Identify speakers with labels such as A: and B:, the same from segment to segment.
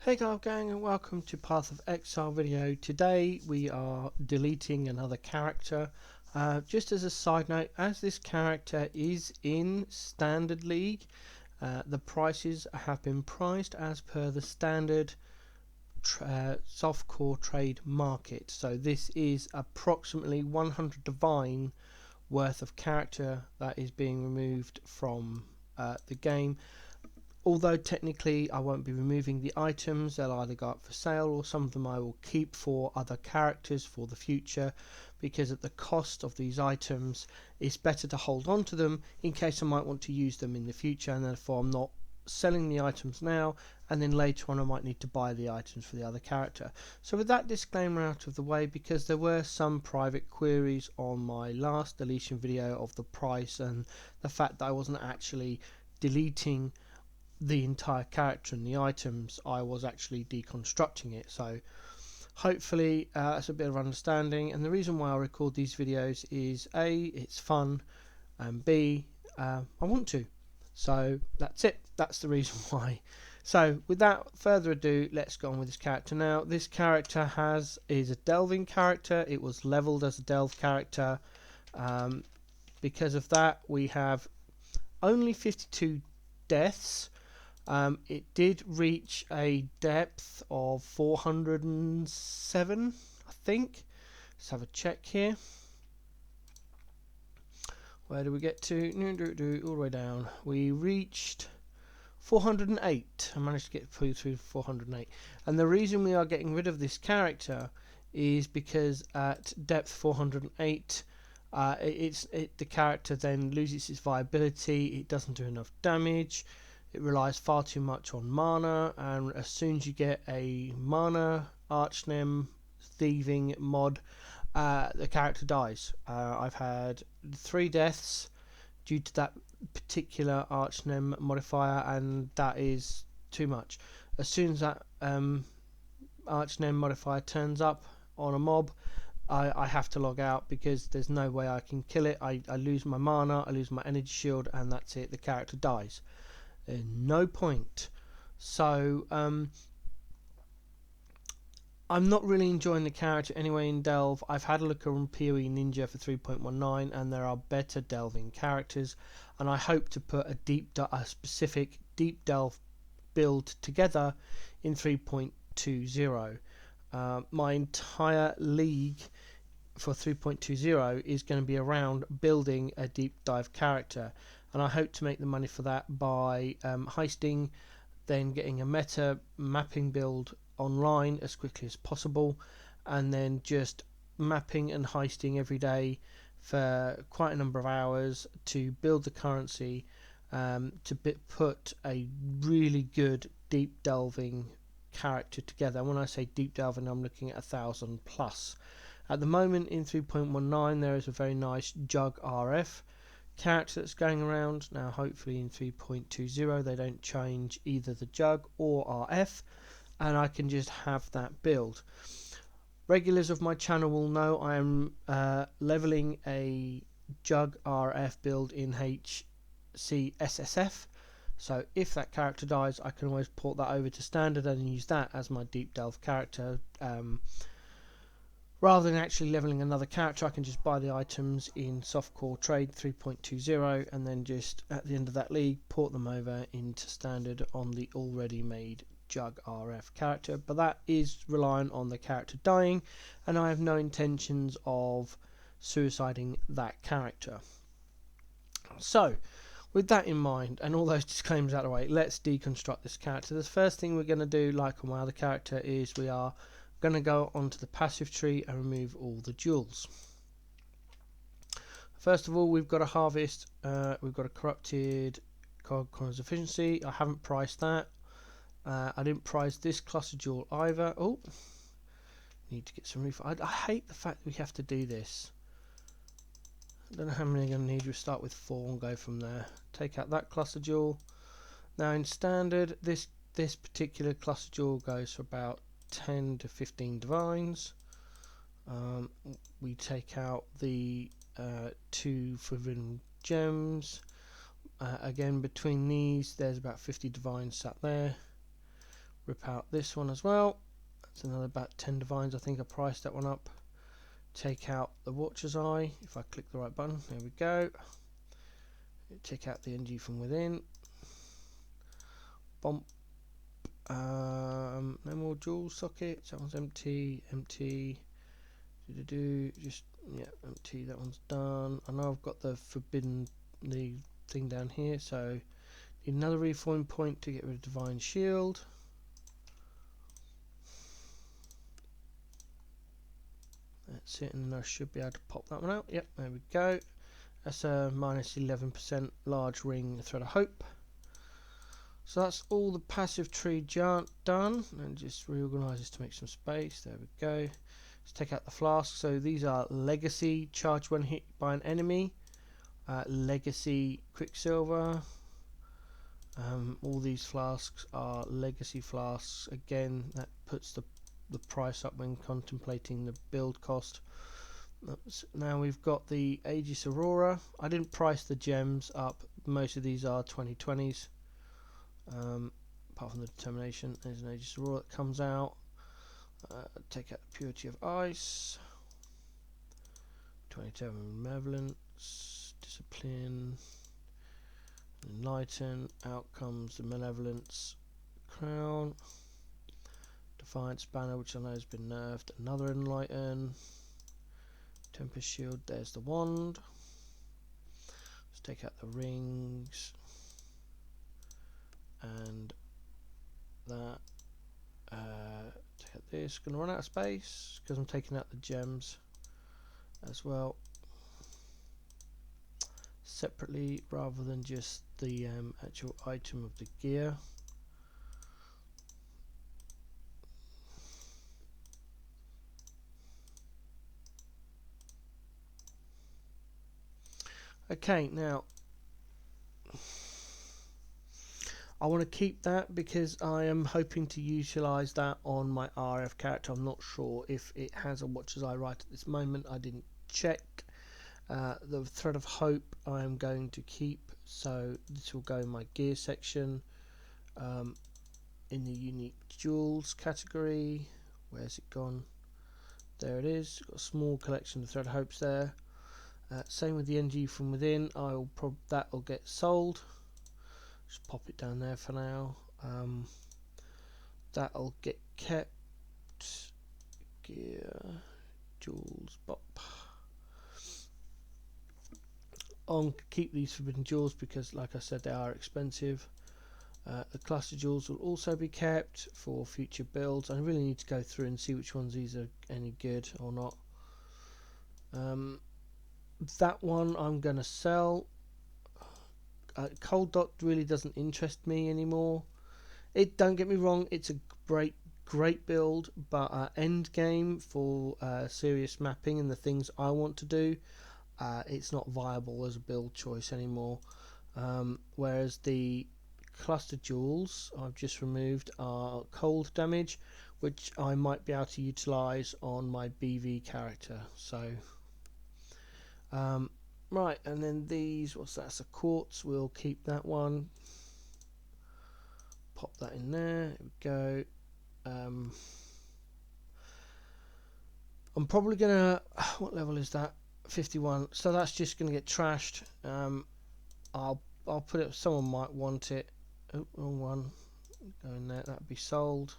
A: Hey guys, gang, and welcome to Path of Exile video. Today we are deleting another character. Just as a side note, as this character is in Standard League, the prices have been priced as per the standard softcore trade market. So this is approximately 100 divine worth of character that is being removed from the game. Although technically I won't be removing the items, they'll either go up for sale or some of them I will keep for other characters for the future, because at the cost of these items it's better to hold on to them in case I might want to use them in the future, and therefore I'm not selling the items now and then later on I might need to buy the items for the other character. So with that disclaimer out of the way, because there were some private queries on my last deletion video of the price and the fact that I wasn't actually deleting the entire character and the items, I was actually deconstructing it. So hopefully that's a bit of understanding, and the reason why I record these videos is A, it's fun, and B, I want to. So that's it, that's the reason why. So without further ado, let's go on with this character. Now this character is a delving character. It was leveled as a delve character. Because of that we have only 52 deaths. It did reach a depth of 407, I think. Let's have a check here. Where do we get to? All the way down. We reached 408. I managed to get through 408. And the reason we are getting rid of this character is because at depth 408, the character then loses its viability. It doesn't do enough damage. It relies far too much on mana, and as soon as you get a mana archnem thieving mod, the character dies. I've had 3 deaths due to that particular archnem modifier, and that is too much. As soon as that archnem modifier turns up on a mob, I have to log out because there's no way I can kill it. I lose my mana, I lose my energy shield, and that's it, the character dies. There's no point. So I'm not really enjoying the character anyway in Delve. I've had a look on PoE Ninja for 3.19 and there are better delving characters, and I hope to put a specific deep delve build together in 3.20. My entire league for 3.20 is going to be around building a deep dive character, and I hope to make the money for that by heisting, then getting a meta mapping build online as quickly as possible, and then just mapping and heisting every day for quite a number of hours to build the currency, to put a really good deep delving character together. And when I say deep delving, I'm looking at 1,000 plus. At the moment in 3.19 there is a very nice Jug RF character that's going around. Now hopefully in 3.20 they don't change either the Jug or RF, and I can just have that build. Regulars of my channel will know I am leveling a Jug RF build in HCSSF, so if that character dies I can always port that over to standard and use that as my deep delve character. Rather than actually leveling another character, I can just buy the items in softcore trade 3.20 and then just at the end of that league port them over into standard on the already made Jug RF character. But that is reliant on the character dying, and I have no intentions of suiciding that character. So with that in mind and all those disclaimers out of the way, let's deconstruct this character. The first thing we're going to do, like on my other character, is we are going to go onto the passive tree and remove all the jewels. First of all, we've got a harvest, we've got a corrupted Corner's efficiency. I haven't priced that. I didn't price this cluster jewel either. Oh, need to get some refund. I hate the fact that we have to do this. I don't know how many I'm going to need. We'll start with 4 and go from there. Take out that cluster jewel. Now in standard, this particular cluster jewel goes for about 10 to 15 divines. We take out the 2 forbidden gems. Again, between these there's about 50 divines sat there. Rip out this one as well. That's another about 10 divines. I think I priced that one up. Take out the Watcher's Eye. If I click the right button, there we go. Take out the NG from within. Bump. No more dual sockets. That one's empty. Empty. Just yeah, empty. That one's done. I know I've got the forbidden thing down here, so need another reforming point to get rid of Divine Shield. That's it, and I should be able to pop that one out. Yep, there we go. That's a minus 11% large ring Thread of Hope. So that's all the passive tree done, and just reorganise this to make some space. There we go. Let's take out the flask. So these are Legacy, charge when hit by an enemy. Legacy Quicksilver. All these flasks are Legacy flasks. Again, that puts the price up when contemplating the build cost. Now we've got the Aegis Aurora. I didn't price the gems up. Most of these are 2020s. Apart from the Determination, there's an Aegis Aurora that comes out. Take out the Purity of Ice. 27 Malevolence. Discipline. Enlighten. Out comes the Malevolence Crown. Defiance Banner, which I know has been nerfed. Another Enlighten. Tempest Shield. There's the wand. Let's take out the rings. And that. Take out this. Gonna run out of space because I'm taking out the gems as well separately rather than just the actual item of the gear. Okay, now I want to keep that because I am hoping to utilise that on my RF character. I'm not sure if it has a Watcher's Eye right at this moment. I didn't check. The Thread of Hope I am going to keep, so this will go in my gear section. In the unique jewels category, where's it gone? There it is. Got a small collection of Thread of Hopes there. Same with the NG from within. That'll get sold. Just pop it down there for now. That'll get kept. Gear, jewels, bop. I'll keep these forbidden jewels because, like I said, they are expensive. The cluster jewels will also be kept for future builds. I really need to go through and see which ones these are any good or not. That one I'm going to sell. Cold DoT really doesn't interest me anymore. Don't get me wrong, it's a great build, but end game for serious mapping and the things I want to do, it's not viable as a build choice anymore. Whereas the cluster jewels I've just removed are cold damage, which I might be able to utilise on my BV character. So right, and then these, what's that? It's a quartz. We'll keep that one. Pop that in there. There we go. I'm probably gonna. What level is that? 51. So that's just gonna get trashed. I'll put it. Someone might want it. Oh, wrong one. Go in there. That'll be sold.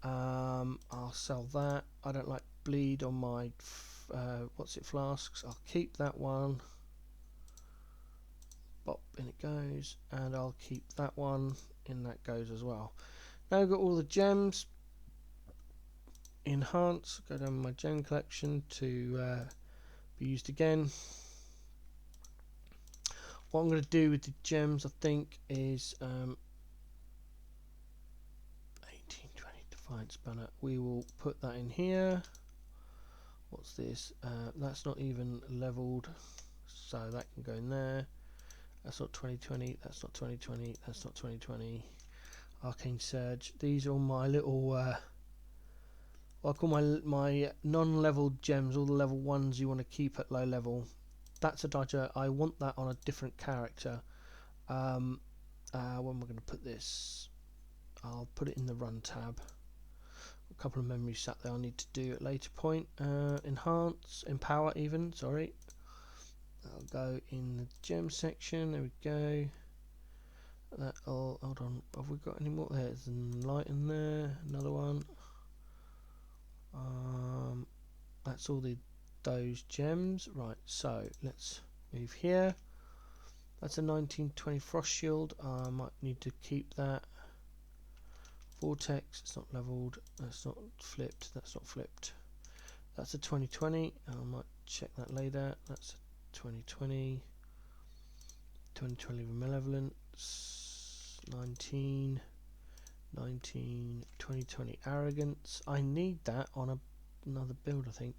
A: I'll sell that. I don't like bleed on my flasks. I'll keep that one. Bop, in it goes, and I'll keep that one. In that goes as well. Now I've got all the gems. Enhance. Go down my gem collection to be used again. What I'm going to do with the gems, I think, is 1820 Defiance Banner. We will put that in here. What's this? That's not even leveled, so that can go in there. That's not 2020. That's not 2020. That's not 2020. Arcane Surge. These are all my little. What I call my non-leveled gems. All the level ones you want to keep at low level. That's a dodger. I want that on a different character. Where am I going to put this? I'll put it in the run tab. A couple of memories sat there I need to do at a later point. Enhance, empower even, sorry. I'll go in the gem section, there we go. That'll, hold on, have we got any more? There's a light in there, another one. That's all those gems. Right, so let's move here. That's a 1920 frost shield. I might need to keep that. Vortex, it's not leveled, that's not flipped, that's not flipped. That's a 2020, I might check that later. That's a 2020. 2020 malevolence, 19, 2020 arrogance. I need that on another build, I think.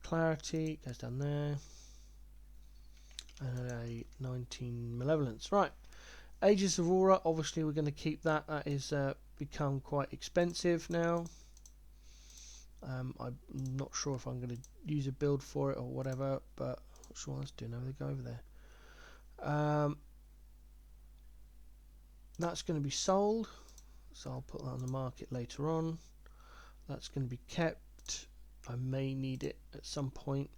A: Clarity goes down there, and a 19 malevolence. Right, Aegis Aurora, obviously we're going to keep that. That is become quite expensive now. I'm not sure if I'm going to use a build for it or whatever, but I'm not sure what else to do now. They go over there. That's going to be sold, so I'll put that on the market later on. That's going to be kept. I may need it at some point,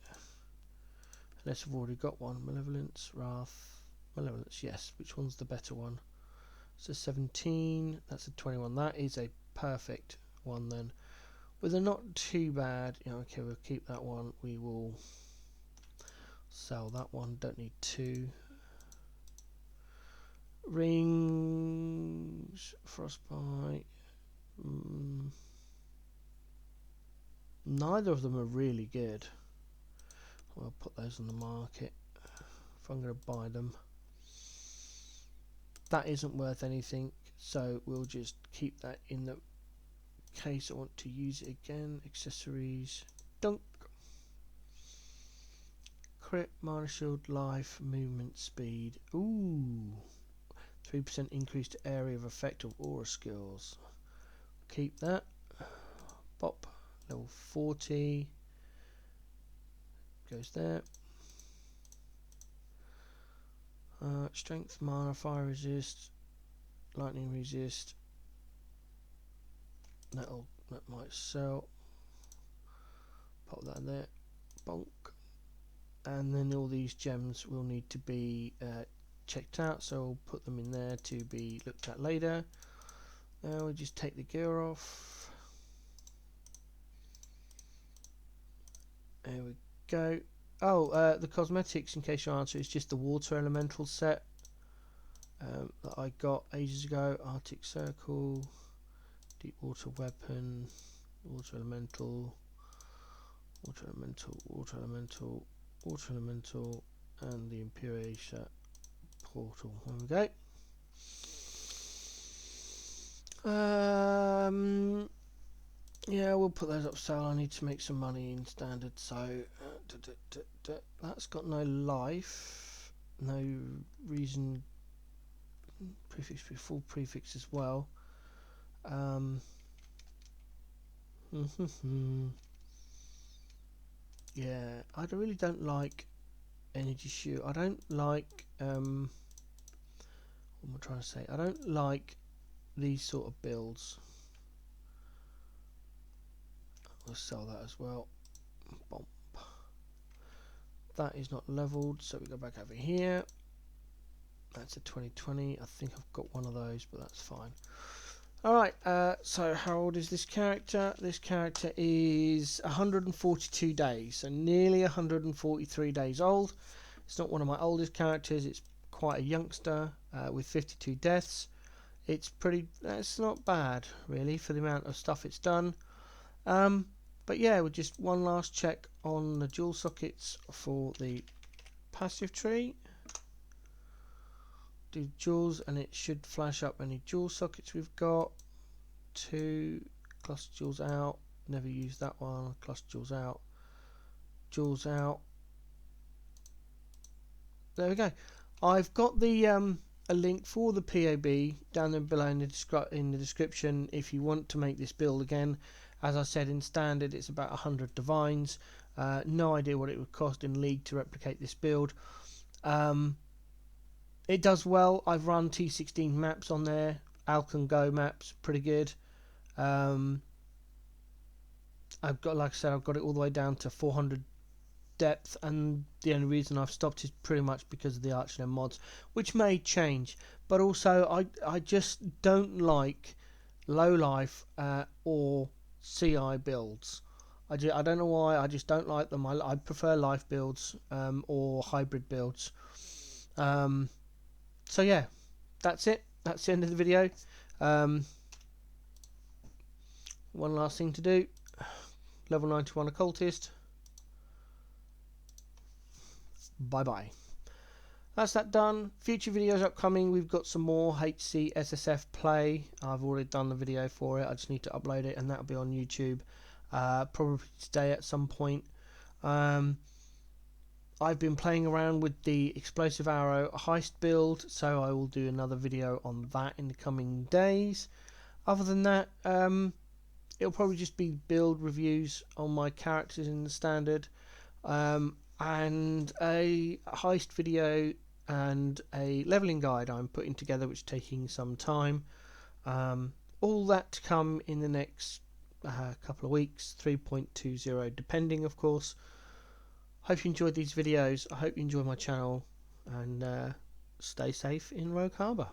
A: unless I've already got one. Malevolence, Wrath, Malevolence, yes. Which one's the better one? So 17, that's a 21. That is a perfect one then. With a not too bad, okay, we'll keep that one. We will sell that one, don't need two. Rings, Frostbite. Neither of them are really good. I'll put those on the market if I'm going to buy them. That isn't worth anything, so we'll just keep that in the case I want to use it again. Accessories, dunk. Crit, mana shield, life, movement, speed. Ooh, 3% increased area of effect of aura skills. Keep that. Pop. Level 40 goes there. Strength, mana, fire resist, lightning resist. That might sell. Pop that in there. Bonk. And then all these gems will need to be checked out, so I'll put them in there to be looked at later. Now we'll just take the gear off. There we go. Oh, the cosmetics, in case your answer is just the water elemental set that I got ages ago. Arctic Circle, deep water weapon, water elemental, water elemental, water elemental, water elemental, and the Imperial portal. There we go. Yeah, we'll put those up for sale. I need to make some money in standard, so that's got no life, no reason. Prefix, full prefix as well. Yeah, I really don't like energy shield. I don't like what am I trying to say? I don't like these sort of builds. We'll sell that as well. Bump. That is not leveled, so we go back over here. That's a 2020. I think I've got one of those, but that's fine. Alright, so how old is this character? This character is 142 days, so nearly 143 days old. It's not one of my oldest characters. It's quite a youngster with 52 deaths. It's not bad, really, for the amount of stuff it's done. But yeah, we'll just one last check on the dual sockets for the passive tree. Do duals, and it should flash up any dual sockets we've got. 2 cluster duals out. Never used that one. Cluster duals out. Duals out. There we go. I've got the a link for the POB down there below in the description if you want to make this build again. As I said, in standard it's about 100 divines. No idea what it would cost in league to replicate this build. It does well. I've run T16 maps on there. Alcon Go maps, pretty good. I've got, like I said, I've got it all the way down to 400 depth, and the only reason I've stopped is pretty much because of the Archland mods, which may change. But also, I just don't like low life or CI builds. I don't know why. I just don't like them. I prefer life builds or hybrid builds. So yeah, that's it. That's the end of the video. One last thing to do. Level 91 Occultist. Bye bye. That's that done. Future videos upcoming. We've got some more HC SSF play. I've already done the video for it. I just need to upload it, and that'll be on YouTube probably today at some point. I've been playing around with the explosive arrow heist build, so I will do another video on that in the coming days. Other than that, it'll probably just be build reviews on my characters in the standard, and a heist video and a leveling guide I'm putting together, which is taking some time. All that to come in the next couple of weeks, 3.20 depending, of course. Hope you enjoyed these videos. I hope you enjoy my channel, and stay safe in Rogue Harbour.